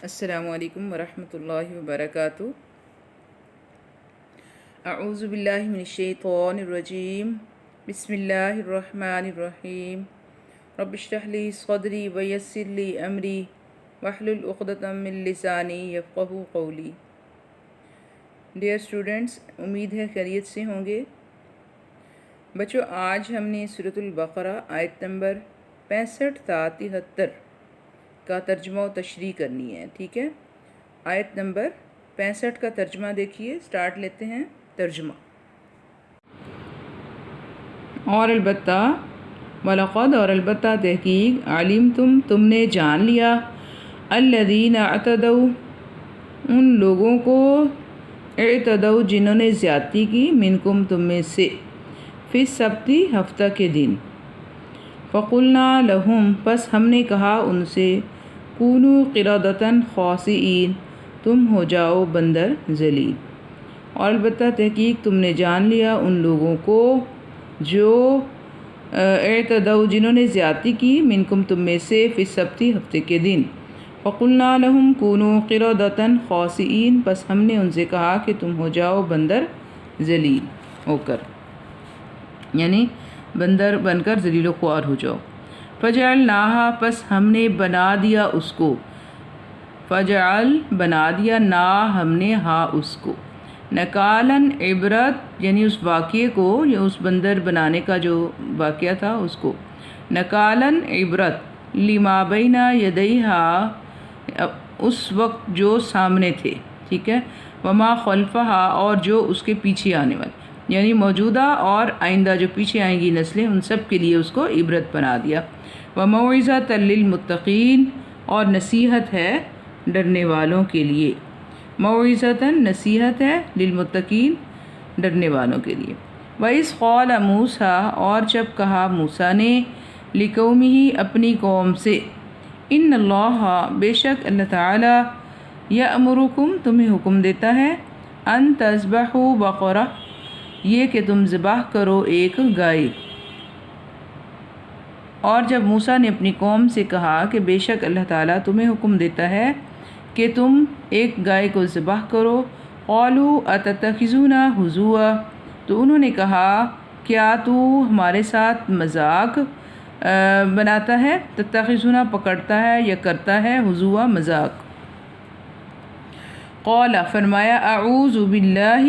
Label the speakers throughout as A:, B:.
A: السلام علیکم ورحمۃ اللہ وبرکاتہ۔ اعوذ باللہ من الشیطان الرجیم، بسم اللہ الرحمن الرحیم۔ رب اشرح لی صدری ویسر لی امری واحلل عقدۃ من لسانی یفقہوا قولی۔ ڈیئر اسٹوڈنٹس، امید ہے خیریت سے ہوں گے۔ بچوں، آج ہم نے سورۃ البقرہ آیت نمبر 65 تا 73 کا ترجمہ و تشریح کرنی ہے، ٹھیک ہے؟ آیت نمبر 65 کا ترجمہ دیکھیے، سٹارٹ لیتے ہیں ترجمہ۔ اور البتہ، وَلَقَدْ اور البتہ تحقیق، عَلِمْتُمْ تم نے جان لیا، الَّذِينَ اعْتَدَوْا ان لوگوں کو، اعتدوا جنہوں نے زیادتی کی، منکم تم میں سے، فی السبت ہفتہ کے دن، فَقُلْنَا لَهُمْ پس ہم نے کہا ان سے، کونوا قردۃ خاسئین تم ہو جاؤ بندر ذلیل۔ اور البتہ تحقیق تم نے جان لیا ان لوگوں کو جو اعتدوا جنہوں نے زیادتی کی، منکم تم میں سے، فی السبت ہفتے کے دن، فَقُلْنَا لَهُمْ کونوا قردۃ خاسئین پس ہم نے ان سے کہا کہ تم ہو جاؤ بندر ذلیل ہو کر، یعنی بندر بن کر ذلیل و خوار ہو جاؤ۔ فجعلناہا پس ہم نے بنا دیا اس کو، فجعل بنا دیا، نا ہم نے ہا اس کو، نکالن عبرت یعنی اس واقعے کو، یا اس بندر بنانے کا جو واقعہ تھا اس کو، نکالن عبرت، لما بین یدیہا اس وقت جو سامنے تھے، ٹھیک ہے، وما خلفہا اور جو اس کے پیچھے آنے والے، یعنی موجودہ اور آئندہ جو پیچھے آئیں گی نسلیں، ان سب کے لیے اس کو عبرت بنا دیا۔ وَمَوْعِظَةً لِّلْمُتَّقِينَ اور نصیحت ہے ڈرنے والوں کے لیے، موعظۃً نصیحت ہے، للمتقین ڈرنے والوں کے لیے۔ وَإِذْ قَالَ مُوسیٰ اور جب کہا موسیٰ نے، لِقَوْمِهِ اپنی قوم سے، إِنَّ اللَّهَ بے شک اللہ تعالیٰ، یأمرکم تمہیں حکم دیتا ہے، أَن تذبحوا بقرہ یہ کہ تم ذبح کرو ایک گائے۔ اور جب موسیٰ نے اپنی قوم سے کہا کہ بے شک اللہ تعالیٰ تمہیں حکم دیتا ہے کہ تم ایک گائے کو ذبح کرو، قالوا اتتخذونا ہزوا تو انہوں نے کہا کیا تو ہمارے ساتھ مذاق بناتا ہے، تتخذونا پکڑتا ہے یا کرتا ہے، ہزوا مذاق۔ قال فرمایا، اعوذ باللہ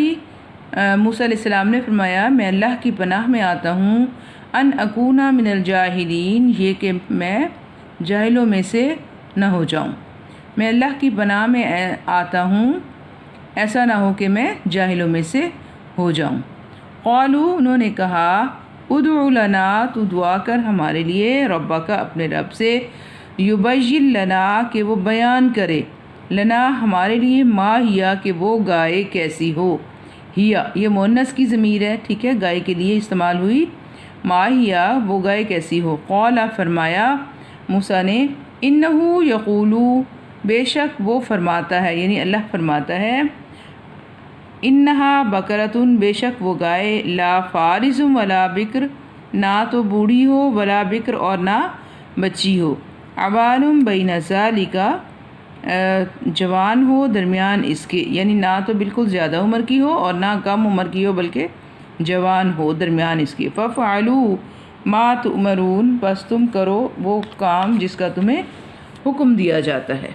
A: موسیٰ علیہ السلام نے فرمایا میں اللہ کی پناہ میں آتا ہوں، ان اکون من الجاہلین یہ کہ میں جاہلوں میں سے نہ ہو جاؤں، میں اللہ کی پناہ میں آتا ہوں، ایسا نہ ہو کہ میں جاہلوں میں سے ہو جاؤں۔ قالوا انہوں نے کہا، ادع لنا تو دعا کر ہمارے لیے، ربک اپنے رب سے، یبین لنا کہ وہ بیان کرے، لنا ہمارے لیے، ما ہیا کہ وہ گائے کیسی ہو، ہیا یہ مؤنث کی ضمیر ہے، ٹھیک ہے، گائے کے لیے استعمال ہوئی، ما ہیا وہ گائے کیسی ہو۔ قال فرمایا موسیٰ نے، انہو یقولو بے شک وہ فرماتا ہے، یعنی اللہ فرماتا ہے، انہا بقرۃ بے شک وہ گائے، لا فارض ولا بکر نہ تو بوڑھی ہو، ولا بکر اور نہ بچی ہو، عوان بین ذالک جوان ہو درمیان اس کے، یعنی نہ تو بالکل زیادہ عمر کی ہو اور نہ کم عمر کی ہو بلکہ جوان ہو درمیان اس کے۔ فَفْعَلُوا مَا تُؤْمَرُونَ بس تم کرو وہ کام جس کا تمہیں حکم دیا جاتا ہے۔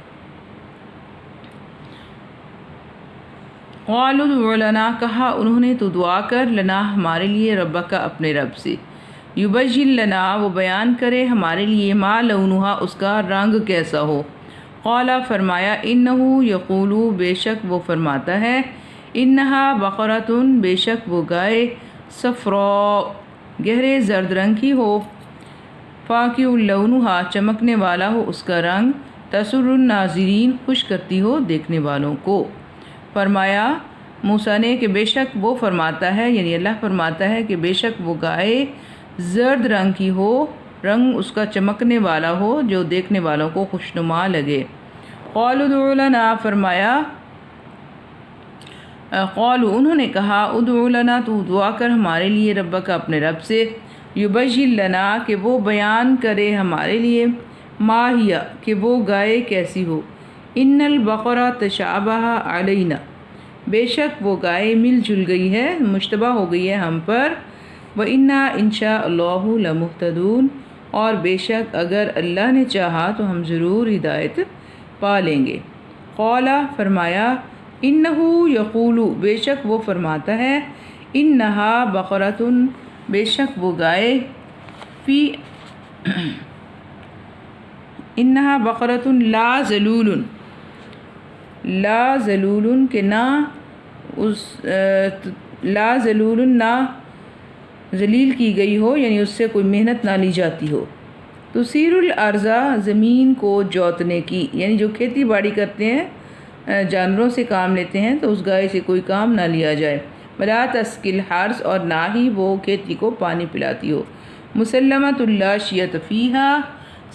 A: قَالُوا ادْعُ لَنَا کہا انہوں نے تو دعا کر، لنا ہمارے لیے، ربک اپنے رب سے، یبین لنا وہ بیان کرے ہمارے لیے، ما لونہا اس کا رنگ کیسا ہو۔ قال فرمایا، انہو یقولو بے شک وہ فرماتا ہے، انہا بقرۃ بے شک وہ گائے، صفراء گہرے زرد رنگ کی ہو، فاقع لونہا چمکنے والا ہو اس کا رنگ، تسر الناظرین خوش کرتی ہو دیکھنے والوں کو۔ فرمایا موسیٰ نے کہ بے شک وہ فرماتا ہے، یعنی اللہ فرماتا ہے کہ بے شک وہ گائے زرد رنگ کی ہو، رنگ اس کا چمکنے والا ہو جو دیکھنے والوں کو خوشنما لگے۔ قالوا ادع لنا فرمایا، قالوا انہوں نے کہا، ادع لنا تو دعا کر ہمارے لیے، ربک اپنے رب سے، یبین لنا کہ وہ بیان کرے ہمارے لیے، ما ہیا کہ وہ گائے کیسی ہو، ان البقرہ تشابہ علینا، بے شک وہ گائے مل جل گئی ہے، مشتبہ ہو گئی ہے ہم پر، وَإِنَّا إِنشَاءَ اللَّهُ لَمُهْتَدُونَ، اور بے شک اگر اللہ نے چاہا تو ہم ضرور ہدایت پا لیں گے۔ قال فرمایا، انہو یقول، بے شک وہ فرماتا ہے، انہا بقرۃ، بے شک وہ گائے، فی انہا بقرۃ لا ذلول، لا ذلول کہ نہ اس لا ذلول نہ ذلیل کی گئی ہو، یعنی اس سے کوئی محنت نہ لی جاتی ہو، تثیر الارض، زمین کو جوتنے کی، یعنی جو کھیتی باڑی کرتے ہیں جانوروں سے کام لیتے ہیں تو اس گائے سے کوئی کام نہ لیا جائے، ولا تسقی الحرث، اور نہ ہی وہ کھیتی کو پانی پلاتی ہو، مسلمۃ لا شیۃ فیہا،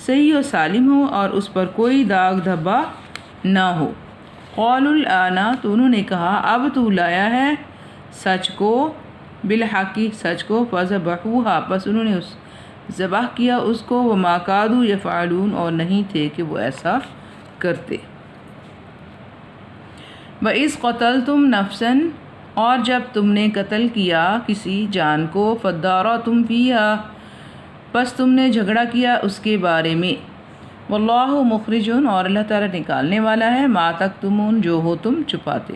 A: صحیح و سالم ہو اور اس پر کوئی داغ دھبا نہ ہو۔ قالوا الآن، تو انہوں نے کہا اب تو لایا ہے سچ کو، بالحق سچ کو، فذبحوہا، پس انہوں نے ذبح کیا اس کو، وما کادوا یفعلون، اور نہیں تھے کہ وہ ایسا کرتے۔ وَإِذْ قَتَلْتُمْ نَفْسًا، اور جب تم نے قتل کیا کسی جان کو، فَادَّارَأْتُمْ فِيهَا، پس تم نے جھگڑا کیا اس کے بارے میں، واللہ مخرج، اور اللہ تعالیٰ نکالنے والا ہے، ما تکتمون، جو ہو تم چھپاتے۔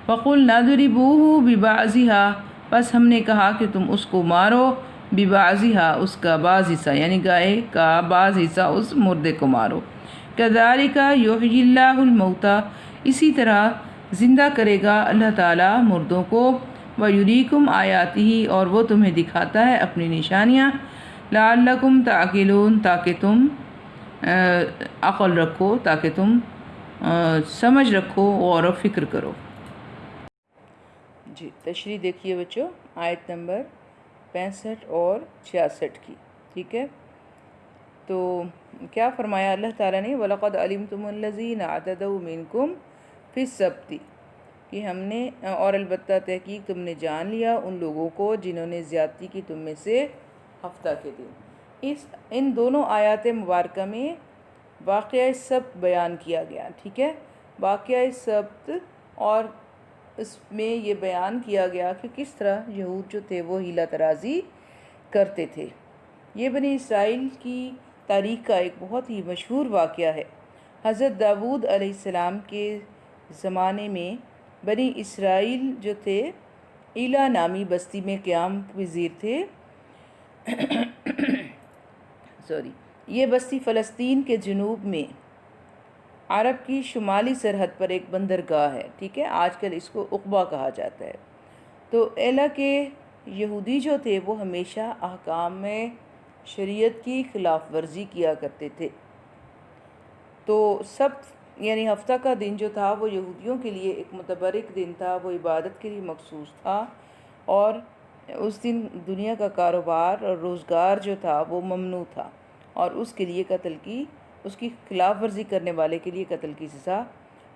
A: فَقُلْنَا اضْرِبُوهُ بِبَعْضِهَا، پس ہم نے کہا کہ تم اس کو مارو، بِبَعْضِهَا، اس کا بعض حصہ، یعنی گائے کا بعض حصہ اس مردے کو مارو، كَذَلِكَ يُحْيِي اللَّهُ الْمَوْتَى، اسی طرح زندہ کرے گا اللہ تعالیٰ مردوں کو، وَيُرِيكُمْ آيَاتِهِ، اور وہ تمہیں دکھاتا ہے اپنی نشانیاں، لَعَلَّكُمْ تَعْقِلُونَ، تاکہ تم عقل رکھو، تاکہ تم سمجھ رکھو اور فکر کرو۔ جی تشریح دیکھیے بچوں، آیت نمبر 65 اور 66 کی، ٹھیک ہے؟ تو کیا فرمایا اللہ تعالیٰ نے، وَلَقَدْ عَلِمْتُمُ الَّذِينَ اعْتَدَوْا مِنْكُمْ فِي السَّبْتِ، کہ ہم نے اور البتہ تحقیق تم نے جان لیا ان لوگوں کو جنہوں نے زیادتی کی تم میں سے ہفتہ کے دن۔ ان دونوں آیات مبارکہ میں واقعہ سبت بیان کیا گیا، ٹھیک ہے؟ واقعہ سبت، اور اس میں یہ بیان کیا گیا کہ کس طرح یہود جو تھے وہ ہیلہ ترازی کرتے تھے۔ یہ بنی اسرائیل کی تاریخ کا ایک بہت ہی مشہور واقعہ ہے۔ حضرت داؤد علیہ السلام کے زمانے میں بنی اسرائیل جو تھے ایلا نامی بستی میں قیام پذیر تھے۔ یہ بستی فلسطین کے جنوب میں عرب کی شمالی سرحد پر ایک بندرگاہ ہے، ٹھیک ہے؟ آج کل اس کو عقبہ کہا جاتا ہے۔ تو ایلا کے یہودی جو تھے وہ ہمیشہ احکام میں شریعت کی خلاف ورزی کیا کرتے تھے۔ تو سبت یعنی ہفتہ کا دن جو تھا وہ یہودیوں کے لیے ایک متبرک دن تھا، وہ عبادت کے لیے مخصوص تھا، اور اس دن دنیا کا کاروبار اور روزگار جو تھا وہ ممنوع تھا، اور اس کے لیے اس کی خلاف ورزی کرنے والے کے لیے قتل کی سزا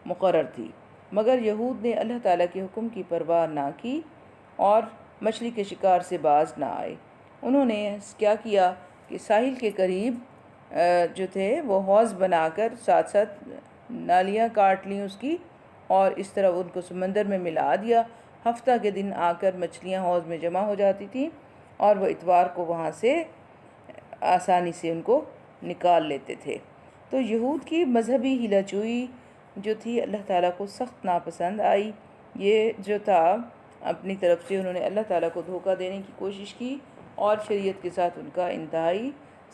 A: مقرر تھی۔ مگر یہود نے اللہ تعالیٰ کے حکم کی پرواہ نہ کی اور مچھلی کے شکار سے باز نہ آئے۔ انہوں نے کیا کیا کہ ساحل کے قریب جو تھے وہ حوض بنا کر ساتھ ساتھ نالیاں کاٹ لیں اس کی، اور اس طرح ان کو سمندر میں ملا دیا۔ ہفتہ کے دن آ کر مچھلیاں حوض میں جمع ہو جاتی تھیں، اور وہ اتوار کو وہاں سے آسانی سے ان کو نکال لیتے تھے۔ تو یہود کی مذہبی ہیلہ جوئی جو تھی اللہ تعالیٰ کو سخت ناپسند آئی۔ یہ جو تھا اپنی طرف سے انہوں نے اللہ تعالیٰ کو دھوکہ دینے کی کوشش کی، اور شریعت کے ساتھ ان کا انتہائی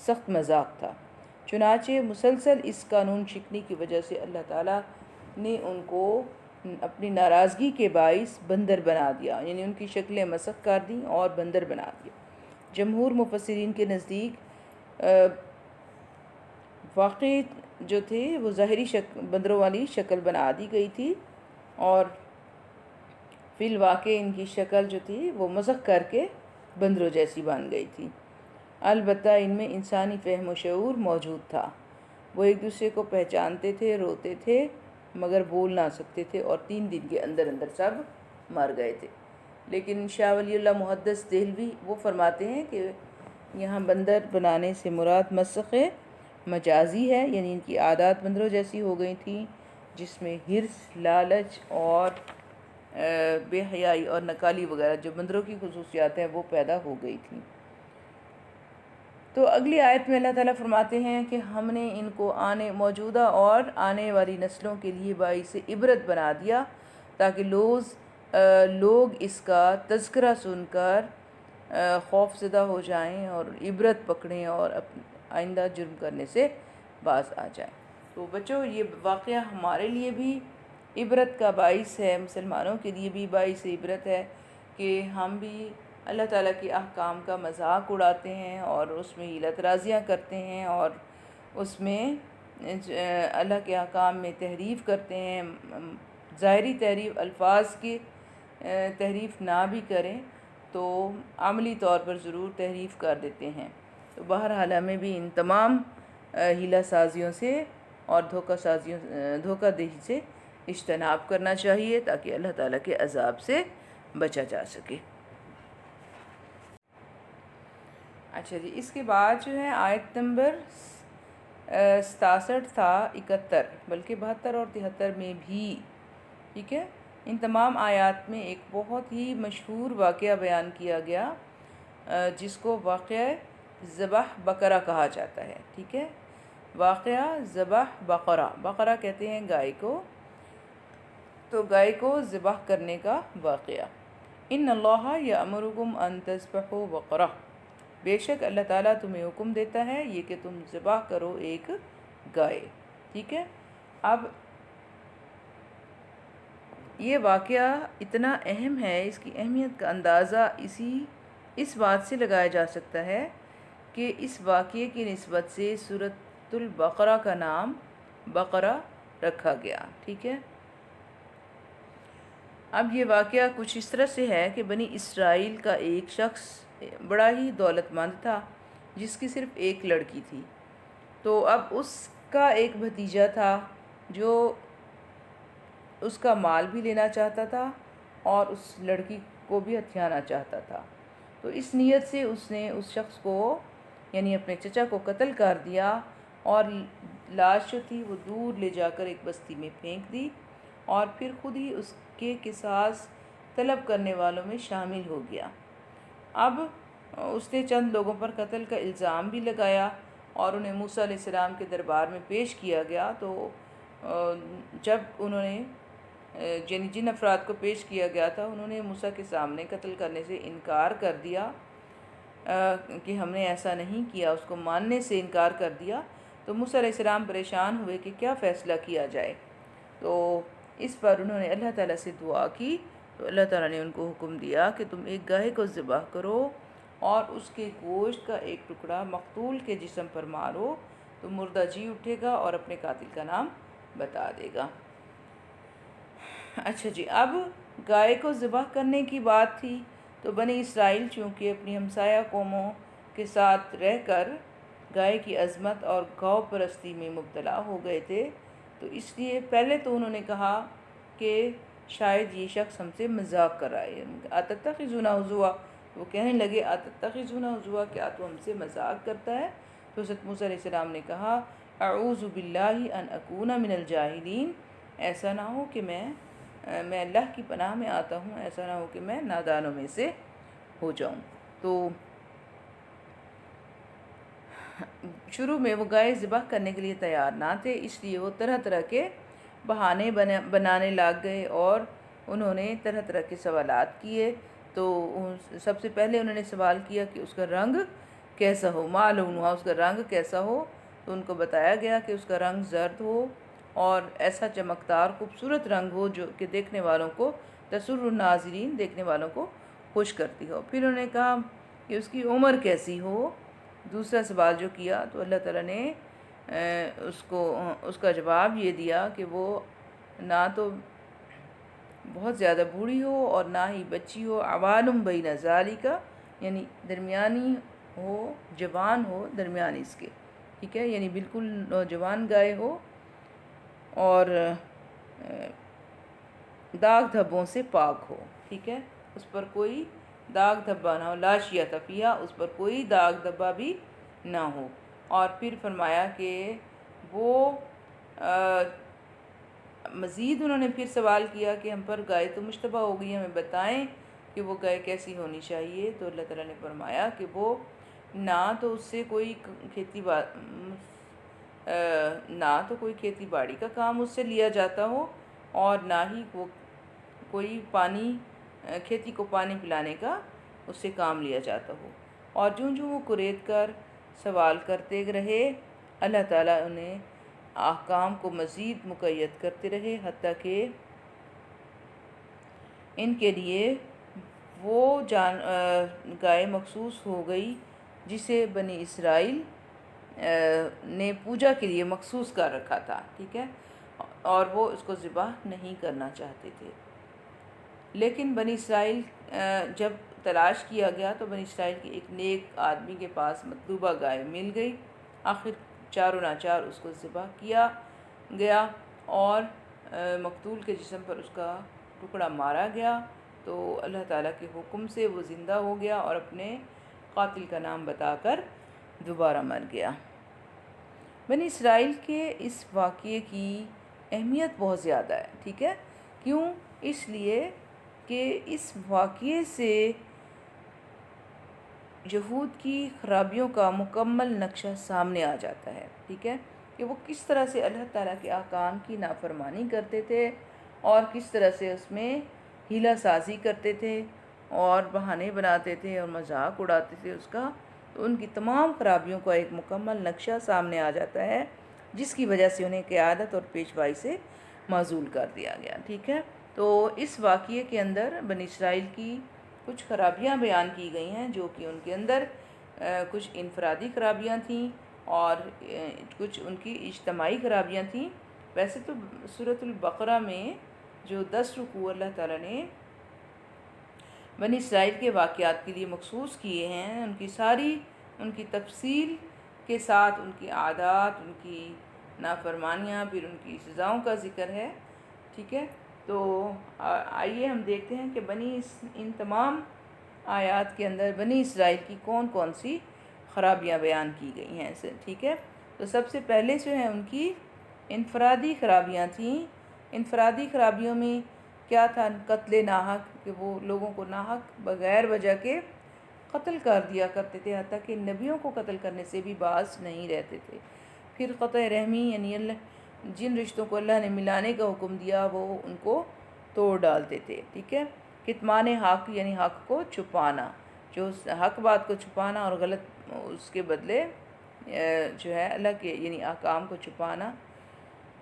A: سخت مذاق تھا۔ چنانچہ مسلسل اس قانون شکنی کی وجہ سے اللہ تعالیٰ نے ان کو اپنی ناراضگی کے باعث بندر بنا دیا، یعنی ان کی شکلیں مسخ کر دیں اور بندر بنا دیا۔ جمہور مفسرین کے نزدیک واقعی جو تھے وہ ظاہری بندروں والی شکل بنا دی گئی تھی، اور فی الواقع ان کی شکل جو تھی وہ مسخ کر کے بندروں جیسی بن گئی تھی۔ البتہ ان میں انسانی فہم و شعور موجود تھا، وہ ایک دوسرے کو پہچانتے تھے، روتے تھے، مگر بول نہ سکتے تھے، اور 3 دن کے اندر سب مر گئے تھے۔ لیکن شاہ ولی اللہ محدث دہلوی وہ فرماتے ہیں کہ یہاں بندر بنانے سے مراد مسخ مجازی ہے، یعنی ان کی عادات بندروں جیسی ہو گئی تھیں، جس میں ہرس، لالچ اور بے حیائی اور نکالی وغیرہ جو بندروں کی خصوصیات ہیں وہ پیدا ہو گئی تھیں۔ تو اگلی آیت میں اللہ تعالیٰ فرماتے ہیں کہ ہم نے ان کو موجودہ اور آنے والی نسلوں کے لیے باعث عبرت بنا دیا تاکہ لوگ اس کا تذکرہ سن کر خوف زدہ ہو جائیں اور عبرت پکڑیں اور آئندہ جرم کرنے سے باز آ جائیں۔ تو بچوں، یہ واقعہ ہمارے لیے بھی عبرت کا باعث ہے، مسلمانوں کے لیے بھی باعث عبرت ہے کہ ہم بھی اللہ تعالیٰ کے احکام کا مذاق اڑاتے ہیں اور اس میں حیلت رازیاں کرتے ہیں اور اس میں اللہ کے احکام میں تحریف کرتے ہیں۔ ظاہری تحریف، الفاظ کی تحریف نہ بھی کریں تو عملی طور پر ضرور تحریف کر دیتے ہیں۔ تو بہرحال ہمیں بھی ان تمام حیلہ سازیوں سے اور دھوکہ دہی سے اجتناب کرنا چاہیے تاکہ اللہ تعالیٰ کے عذاب سے بچا جا سکے۔ اچھا جی، اس کے بعد جو ہے آیت نمبر 67 تھا 71 بلکہ 72 اور 73 میں بھی، ٹھیک ہے، ان تمام آیات میں ایک بہت ہی مشہور واقعہ بیان کیا گیا جس کو واقعہ ذبح بقرہ کہا جاتا ہے، ٹھیک ہے، واقعہ ذبح بقرہ، بقرہ کہتے ہیں گائے کو، تو گائے کو ذبح کرنے کا واقعہ۔ ان اللہ یأمرکم ان تذبحوا بقرہ، بے شک اللہ تعالیٰ تمہیں حکم دیتا ہے یہ کہ تم ذبح کرو ایک گائے، ٹھیک ہے۔ اب یہ واقعہ اتنا اہم ہے، اس کی اہمیت کا اندازہ اس بات سے لگایا جا سکتا ہے کہ اس واقعے کی نسبت سے سورۃ البقرہ کا نام بقرہ رکھا گیا، ٹھیک ہے۔ اب یہ واقعہ کچھ اس طرح سے ہے کہ بنی اسرائیل کا ایک شخص بڑا ہی دولت مند تھا جس کی صرف ایک لڑکی تھی، تو اب اس کا ایک بھتیجا تھا جو اس کا مال بھی لینا چاہتا تھا اور اس لڑکی کو بھی ہتھیانا چاہتا تھا۔ تو اس نیت سے اس نے اس شخص کو یعنی اپنے چچا کو قتل کر دیا اور لاش جو تھی وہ دور لے جا کر ایک بستی میں پھینک دی اور پھر خود ہی اس کے قصاص طلب کرنے والوں میں شامل ہو گیا۔ اب اس نے چند لوگوں پر قتل کا الزام بھی لگایا اور انہیں موسیٰ علیہ السلام کے دربار میں پیش کیا گیا۔ تو جب انہوں نے یعنی جن افراد کو پیش کیا گیا تھا انہوں نے موسیٰ کے سامنے قتل کرنے سے انکار کر دیا کہ ہم نے ایسا نہیں کیا، اس کو ماننے سے انکار کر دیا۔ تو موسیٰ علیہ السلام پریشان ہوئے کہ کیا فیصلہ کیا جائے، تو اس پر انہوں نے اللہ تعالیٰ سے دعا کی، تو اللہ تعالیٰ نے ان کو حکم دیا کہ تم ایک گائے کو ذبح کرو اور اس کے گوشت کا ایک ٹکڑا مقتول کے جسم پر مارو، تو مردہ جی اٹھے گا اور اپنے قاتل کا نام بتا دے گا۔ اچھا جی، اب گائے کو ذبح کرنے کی بات تھی تو بنی اسرائیل چونکہ اپنی ہمسایہ قوموں کے ساتھ رہ کر گائے کی عظمت اور گو پرستی میں مبتلا ہو گئے تھے، تو اس لیے پہلے تو انہوں نے کہا کہ شاید یہ شخص ہم سے مذاق کر رہا ہے، اتتخذونہ ہزوا، وہ کہنے لگے اتتخذونہ ہزوا، کیا تو ہم سے مذاق کرتا ہے؟ تو حضرت موسیٰ علیہ السلام نے کہا اعوذ باللہ ان اکون من الجاہلین، ایسا نہ ہو کہ میں اللہ کی پناہ میں آتا ہوں، ایسا نہ ہو کہ میں نادانوں میں سے ہو جاؤں۔ تو شروع میں وہ گائے ذبح کرنے کے لیے تیار نہ تھے، اس لیے وہ طرح طرح کے بہانے بنانے لگ گئے اور انہوں نے طرح طرح کے سوالات کیے۔ تو سب سے پہلے انہوں نے سوال کیا کہ اس کا رنگ کیسا ہو، معلوم ہوا اس کا رنگ کیسا ہو، تو ان کو بتایا گیا کہ اس کا رنگ زرد ہو اور ایسا چمکدار خوبصورت رنگ ہو جو کہ دیکھنے والوں کو تسر الناظرین، دیکھنے والوں کو خوش کرتی ہو۔ پھر انہوں نے کہا کہ اس کی عمر کیسی ہو، دوسرا سوال جو کیا، تو اللہ تعالیٰ نے اس کا جواب یہ دیا کہ وہ نہ تو بہت زیادہ بوڑھی ہو اور نہ ہی بچی ہو، عوالم بین ذالک، یعنی درمیانی ہو، جوان ہو درمیانی اس کے، ٹھیک ہے، یعنی بالکل نوجوان گائے ہو اور داغ دھبوں سے پاک ہو، ٹھیک ہے، اس پر کوئی داغ دھبا نہ ہو، لا شیۃ فیہا، اس پر کوئی داغ دھبا بھی نہ ہو۔ اور پھر فرمایا کہ وہ مزید انہوں نے پھر سوال کیا کہ ہم پر گائے تو مشتبہ ہو گئی، ہمیں بتائیں کہ وہ گائے کیسی ہونی چاہیے۔ تو اللہ تعالیٰ نے فرمایا کہ وہ نہ تو اس سے کوئی کھیتی باڑی کا کام اس سے لیا جاتا ہو، اور نہ ہی وہ کوئی کھیتی کو پانی پلانے کا اس سے کام لیا جاتا ہو۔ اور جوں وہ قریت کر سوال کرتے رہے، اللہ تعالیٰ انہیں احکام کو مزید مقید کرتے رہے، حتیٰ کہ ان کے لیے وہ گائے مخصوص ہو گئی جسے بنی اسرائیل نے پوجا کے لیے مخصوص کر رکھا تھا، ٹھیک ہے، اور وہ اس کو ذبح نہیں کرنا چاہتے تھے۔ لیکن بنی اسرائیل جب تلاش کیا گیا تو بنی اسرائیل کے ایک نیک آدمی کے پاس مطلوبہ گائے مل گئی۔ آخر چاروں ناچار اس کو ذبح کیا گیا اور مقتول کے جسم پر اس کا ٹکڑا مارا گیا، تو اللہ تعالیٰ کے حکم سے وہ زندہ ہو گیا اور اپنے قاتل کا نام بتا کر دوبارہ مر گیا۔ بنی اسرائیل کے اس واقعے کی اہمیت بہت زیادہ ہے، ٹھیک ہے، کیوں؟ اس لیے کہ اس واقعے سے یہود کی خرابیوں کا مکمل نقشہ سامنے آ جاتا ہے، ٹھیک ہے، کہ وہ کس طرح سے اللہ تعالیٰ کے احکام کی نافرمانی کرتے تھے اور کس طرح سے اس میں ہیلہ سازی کرتے تھے اور بہانے بناتے تھے اور مذاق اڑاتے تھے اس کا۔ تو ان کی تمام خرابیوں کا ایک مکمل نقشہ سامنے آ جاتا ہے، جس کی وجہ سے انہیں قیادت اور پیشوائی سے معزول کر دیا گیا، ٹھیک ہے۔ تو اس واقعے کے اندر بنی اسرائیل کی کچھ خرابیاں بیان کی گئی ہیں، جو کہ ان کے اندر کچھ انفرادی خرابیاں تھیں اور کچھ ان کی اجتماعی خرابیاں تھیں۔ ویسے تو سورۃ البقرہ میں جو 10 رکوع اللہ تعالیٰ نے بنی اسرائیل کے واقعات کے لیے مخصوص کیے ہیں، ان کی تفصیل کے ساتھ ان کی عادات، ان کی نافرمانیاں، پھر ان کی سزاؤں کا ذکر ہے، ٹھیک ہے۔ تو آئیے ہم دیکھتے ہیں کہ ان تمام آیات کے اندر بنی اسرائیل کی کون کون سی خرابیاں بیان کی گئی ہیں، ٹھیک ہے۔ تو سب سے پہلے جو ہے ان کی انفرادی خرابیاں تھیں۔ انفرادی خرابیوں میں کیا تھا؟ قتل ناحق، کہ وہ لوگوں کو ناحق بغیر وجہ کے قتل کر دیا کرتے تھے، حتیٰ کہ نبیوں کو قتل کرنے سے بھی باز نہیں رہتے تھے۔ پھر قطع رحمی، یعنی جن رشتوں کو اللہ نے ملانے کا حکم دیا وہ ان کو توڑ ڈالتے تھے، ٹھیک ہے۔ کتمان حق، یعنی حق کو چھپانا، جو حق بات کو چھپانا اور غلط اس کے بدلے جو ہے اللہ کے یعنی احکام کو چھپانا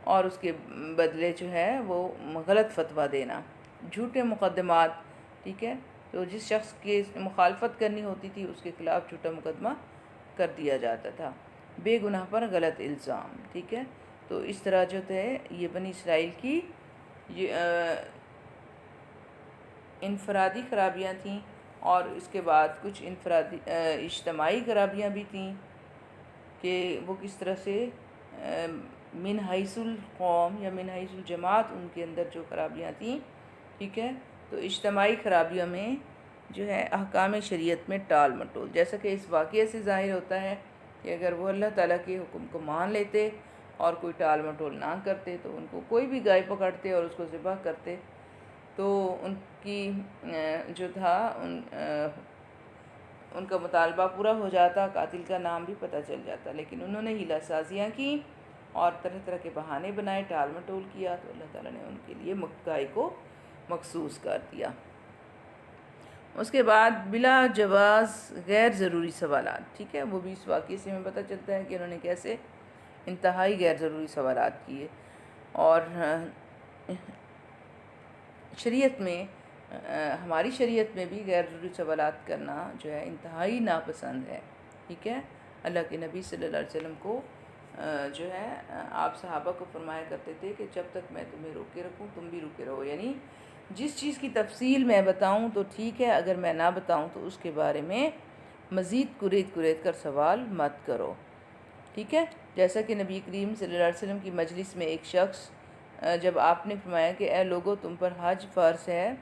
A: اور اس کے بدلے جو ہے وہ غلط فتویٰ دینا، جھوٹے مقدمات، ٹھیک ہے۔ تو جس شخص کی مخالفت کرنی ہوتی تھی اس کے خلاف جھوٹا مقدمہ کر دیا جاتا تھا، بے گناہ پر غلط الزام، ٹھیک ہے۔ تو اس طرح جو ہے یہ بنی اسرائیل کی انفرادی خرابیاں تھیں، اور اس کے بعد کچھ اجتماعی خرابیاں بھی تھیں کہ وہ کس طرح سے من حیث القوم یا من حیث الجماعت ان کے اندر جو خرابیاں تھیں، ٹھیک ہے۔ تو اجتماعی خرابیوں میں جو ہے احکام شریعت میں ٹال مٹول، جیسا کہ اس واقعے سے ظاہر ہوتا ہے کہ اگر وہ اللہ تعالیٰ کے حکم کو مان لیتے اور کوئی ٹال مٹول نہ کرتے تو ان کو کوئی بھی گائے پکڑتے اور اس کو ذبح کرتے تو ان کی جو تھا ان کا مطالبہ پورا ہو جاتا، قاتل کا نام بھی پتہ چل جاتا، لیکن انہوں نے ہیلہ سازیاں کی اور طرح طرح کے بہانے بنائے، ٹال مٹول کیا، تو اللہ تعالیٰ نے ان کے لیے گائے کو مخصوص کر دیا۔ اس کے بعد بلا جواز غیر ضروری سوالات، ٹھیک ہے، وہ بھی اس واقعے سے ہمیں پتہ چلتا ہے کہ انہوں نے کیسے انتہائی غیر ضروری سوالات کیے۔ اور شریعت میں ہماری شریعت میں بھی غیر ضروری سوالات کرنا جو ہے انتہائی ناپسند ہے، ٹھیک ہے۔ اللہ کے نبی صلی اللہ علیہ وسلم کو جو ہے آپ صحابہ کو فرمایا کرتے تھے کہ جب تک میں تمہیں روکے رکھوں تم بھی روکے رہو، یعنی جس چیز کی تفصیل میں بتاؤں تو ٹھیک ہے، اگر میں نہ بتاؤں تو اس کے بارے میں مزید قرید کر سوال مت کرو، ٹھیک ہے۔ جیسا کہ نبی کریم صلی اللہ علیہ وسلم کی مجلس میں ایک شخص جب آپ نے فرمایا کہ اے لوگو تم پر حج فرض ہے،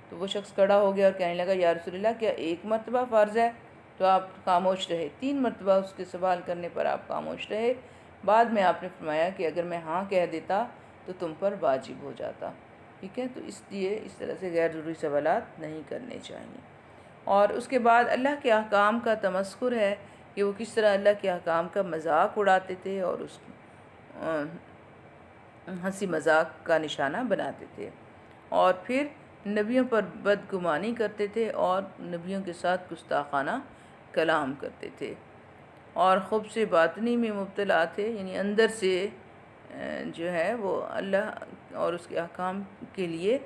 A: تو وہ شخص کھڑا ہو گیا اور کہنے لگا یا رسول اللہ کیا ایک مرتبہ فرض ہے؟ تو آپ خاموش رہے، 3 مرتبہ اس کے سوال کرنے پر آپ خاموش رہے۔ بعد میں آپ نے فرمایا کہ اگر میں ہاں کہہ دیتا تو تم پر واجب ہو جاتا، ٹھیک ہے؟ تو اس لیے اس طرح سے غیر ضروری سوالات نہیں کرنے چاہیے۔ اور اس کے بعد اللہ کے احکام کا تمسخر ہے کہ وہ کس طرح اللہ کے احکام کا مذاق اڑاتے تھے اور اس ہنسی مذاق کا نشانہ بناتے تھے، اور پھر نبیوں پر بدگمانی کرتے تھے اور نبیوں کے ساتھ گستاخانہ کلام کرتے تھے، اور خبث باطنی میں مبتلا تھے، یعنی اندر سے جو ہے وہ اللہ اور اس کے احکام کے لیے،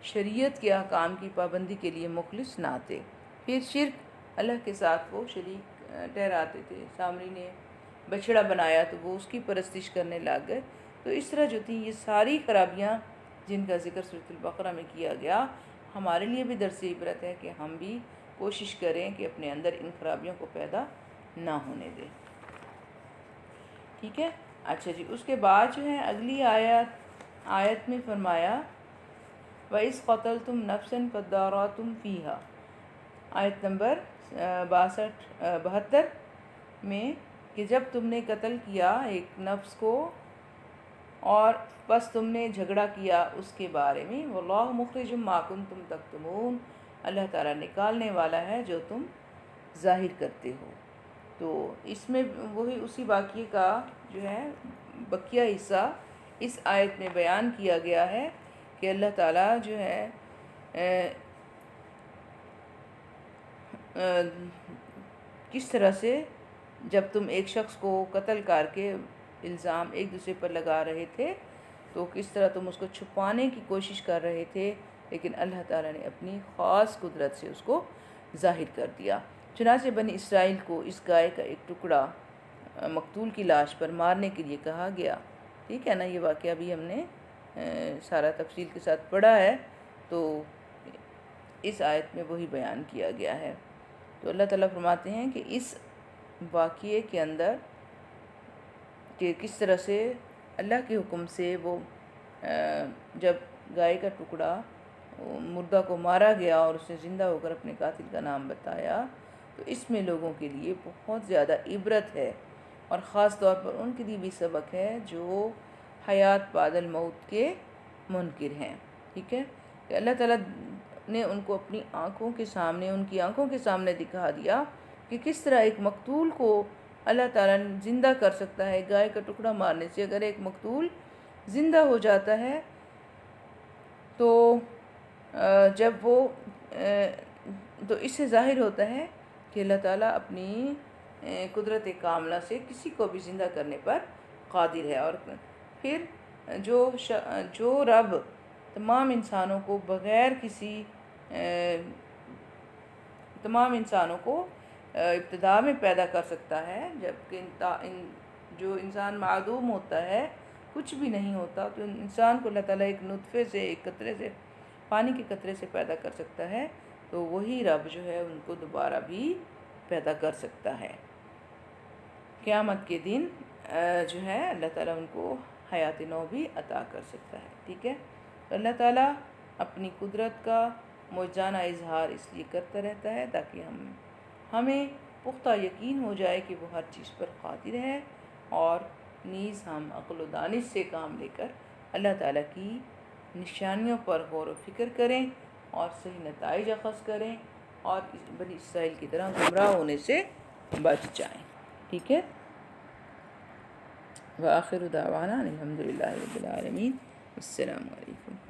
A: شریعت کے احکام کی پابندی کے لیے مخلص نہ تھے۔ پھر شرک، اللہ کے ساتھ وہ شریک ٹھہراتے تھے، سامری نے بچڑا بنایا تو وہ اس کی پرستش کرنے لگ گئے۔ تو اس طرح جو تھی یہ ساری خرابیاں جن کا ذکر سورۃ البقرہ میں کیا گیا، ہمارے لیے بھی درس عبرت ہے کہ ہم بھی کوشش کریں کہ اپنے اندر ان خرابیوں کو پیدا نہ ہونے دیں، ٹھیک ہے؟ اچھا جی، اس کے بعد جو ہے اگلی آیت میں فرمایا وَإِذْ قَتَلْتُمْ نَفْسًا فَادَّارَأْتُمْ فِيهَا، آیت نمبر 72 میں، کہ جب تم نے قتل کیا ایک نفس کو اور بس تم نے جھگڑا کیا اس کے بارے میں، وَاللَّهُ مُخْرِجٌ مَا كُنْتُمْ تَكْتُمُونَ، اللہ تعالیٰ نکالنے والا ہے جو تم ظاہر کرتے ہو۔ تو اس میں وہی اسی واقعے کا جو ہے بقیہ حصہ اس آیت میں بیان کیا گیا ہے کہ اللہ تعالیٰ جو ہے کس طرح سے جب تم ایک شخص کو قتل کر کے الزام ایک دوسرے پر لگا رہے تھے تو کس طرح تم اس کو چھپانے کی کوشش کر رہے تھے، لیکن اللہ تعالیٰ نے اپنی خاص قدرت سے اس کو ظاہر کر دیا۔ چنانچہ بنی اسرائیل کو اس گائے کا ایک ٹکڑا مقتول کی لاش پر مارنے کے لیے کہا گیا، ٹھیک ہے نا؟ یہ واقعہ بھی ہم نے سارا تفصیل کے ساتھ پڑھا ہے، تو اس آیت میں وہی بیان کیا گیا ہے۔ تو اللہ تعالیٰ فرماتے ہیں کہ اس واقعے کے اندر کہ کس طرح سے اللہ کے حکم سے وہ جب گائے کا ٹکڑا مردہ کو مارا گیا اور اس نے زندہ ہو کر اپنے قاتل کا نام بتایا، تو اس میں لوگوں کے لیے بہت زیادہ عبرت ہے، اور خاص طور پر ان کے لیے بھی سبق ہے جو حیات بعد الموت کے منکر ہیں، ٹھیک ہے؟ کہ اللہ تعالیٰ نے ان کو اپنی آنکھوں کے سامنے، ان کی آنکھوں کے سامنے دکھا دیا کہ کس طرح ایک مقتول کو اللہ تعالیٰ زندہ کر سکتا ہے۔ گائے کا ٹکڑا مارنے سے اگر ایک مقتول زندہ ہو جاتا ہے تو جب وہ تو اس سے ظاہر ہوتا ہے کہ اللہ تعالیٰ اپنی قدرت کاملہ سے کسی کو بھی زندہ کرنے پر قادر ہے۔ اور پھر جو رب تمام انسانوں کو بغیر کسی تمام انسانوں کو ابتدا میں پیدا کر سکتا ہے، جبکہ جو انسان معدوم ہوتا ہے، کچھ بھی نہیں ہوتا، تو انسان کو اللہ تعالیٰ ایک نطفے سے، ایک قطرے سے، پانی کے قطرے سے پیدا کر سکتا ہے، تو وہی رب جو ہے ان کو دوبارہ بھی پیدا کر سکتا ہے۔ قیامت کے دن جو ہے اللہ تعالیٰ ان کو حیات نو بھی عطا کر سکتا ہے، ٹھیک ہے؟ تو اللہ تعالیٰ اپنی قدرت کا معجزانہ اظہار اس لیے کرتا رہتا ہے تاکہ ہمیں پختہ یقین ہو جائے کہ وہ ہر چیز پر قادر ہے، اور نیز ہم عقل و دانش سے کام لے کر اللہ تعالیٰ کی نشانیوں پر غور و فکر کریں اور صحیح نتائج اخذ کریں، اور بنی اسرائیل کی طرح گمراہ ہونے سے بچ جائیں، ٹھیک ہے؟ وآخر دعوانا الحمدللہ رب العالمین، السلام علیکم۔